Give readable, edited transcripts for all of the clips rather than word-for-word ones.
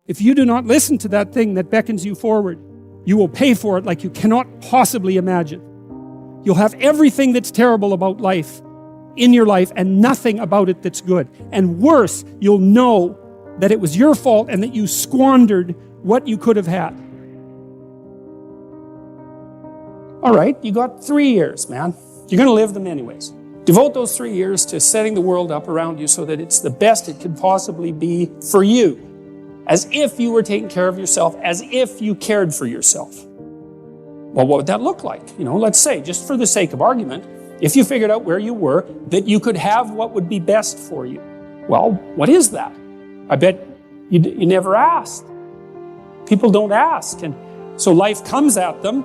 If you do not listen to that thing that beckons you forward, you will pay for it like you cannot possibly imagine. You'll have everything that's terrible about life in your life and nothing about it that's good. And worse, you'll know that it was your fault and that you squandered what you could have had. All right, you got 3 years, man. You're going to live them anyways. Devote those 3 years to setting the world up around you so that it's the best it could possibly be for you. As if you were taking care of yourself, as if you cared for yourself. Well, what would that look like? Let's say, just for the sake of argument, if you figured out where you were, that you could have what would be best for you. Well, what is that? I bet you never asked. People don't ask. And so life comes at them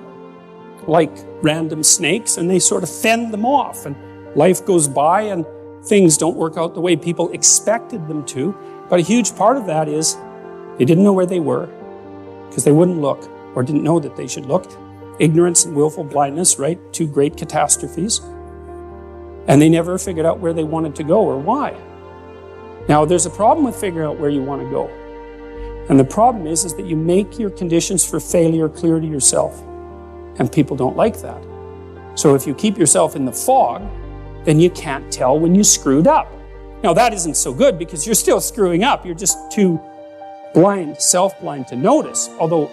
like random snakes, and they sort of fend them off. And life goes by, and things don't work out the way people expected them to. But a huge part of that is they didn't know where they were because they wouldn't look or didn't know that they should look. Ignorance and willful blindness, right? 2 great catastrophes. And they never figured out where they wanted to go or why. Now, there's a problem with figuring out where you want to go. And the problem is that you make your conditions for failure clear to yourself. And people don't like that. So if you keep yourself in the fog, then you can't tell when you screwed up. Now, that isn't so good because you're still screwing up. You're just too blind, self-blind to notice. Although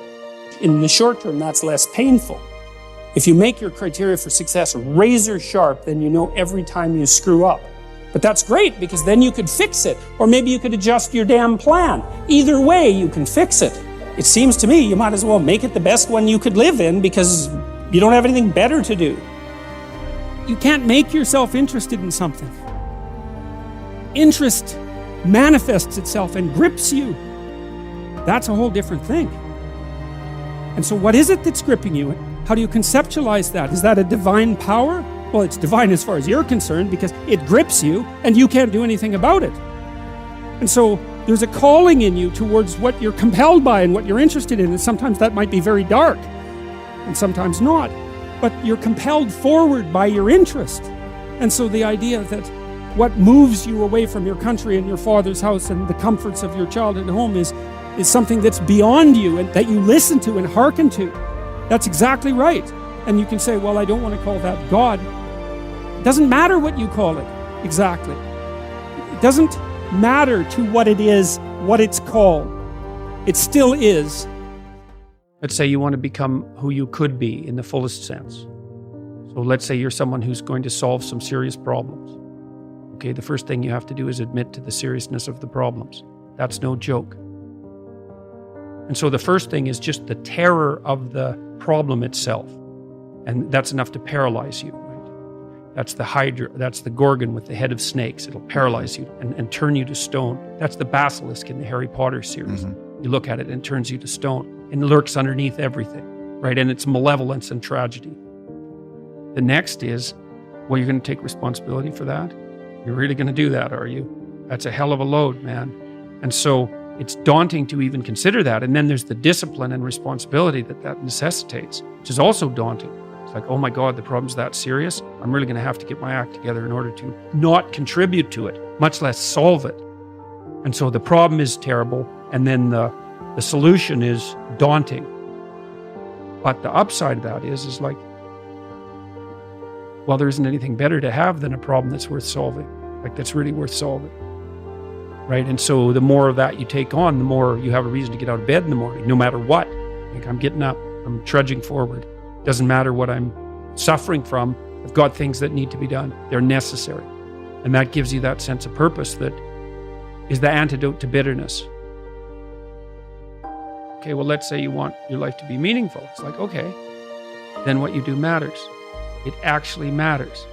in the short term, that's less painful. If you make your criteria for success razor sharp, then you know every time you screw up. But that's great because then you could fix it. Or maybe you could adjust your damn plan. Either way, you can fix it. It seems to me you might as well make it the best one you could live in because you don't have anything better to do. You can't make yourself interested in something. Interest manifests itself and grips you. That's a whole different thing. And so what is it that's gripping you? How do you conceptualize that? Is that a divine power? Well, it's divine as far as you're concerned because it grips you and you can't do anything about it. And so there's a calling in you towards what you're compelled by and what you're interested in. And sometimes that might be very dark and sometimes not. But you're compelled forward by your interest. And so the idea that what moves you away from your country and your father's house and the comforts of your childhood home is something that's beyond you and that you listen to and hearken to. That's exactly right. And you can say, well, I don't want to call that God. It doesn't matter what you call it exactly. It doesn't matter to what it is, what it's called. It still is. Let's say you want to become who you could be in the fullest sense. So let's say you're someone who's going to solve some serious problems. Okay, the first thing you have to do is admit to the seriousness of the problems. That's no joke. And so the first thing is just the terror of the problem itself. And that's enough to paralyze you. Right? That's the Hydra, that's the Gorgon with the head of snakes. It'll paralyze you and turn you to stone. That's the basilisk in the Harry Potter series. Mm-hmm. You look at it and it turns you to stone and lurks underneath everything, right? And it's malevolence and tragedy. The next is, well, you're going to take responsibility for that? You're really going to do that, are you? That's a hell of a load, man. And so it's daunting to even consider that. And then there's the discipline and responsibility that necessitates, which is also daunting. It's like, oh my God, the problem's that serious. I'm really going to have to get my act together in order to not contribute to it, much less solve it. And so the problem is terrible. And then the solution is daunting. But the upside of that is like, well, there isn't anything better to have than a problem that's worth solving, like that's really worth solving. Right? And so the more of that you take on, the more you have a reason to get out of bed in the morning, no matter what. Like, I'm getting up, I'm trudging forward. Doesn't matter what I'm suffering from. I've got things that need to be done. They're necessary. And that gives you that sense of purpose that is the antidote to bitterness. Okay, well, let's say you want your life to be meaningful. It's like, okay, then what you do matters. It actually matters.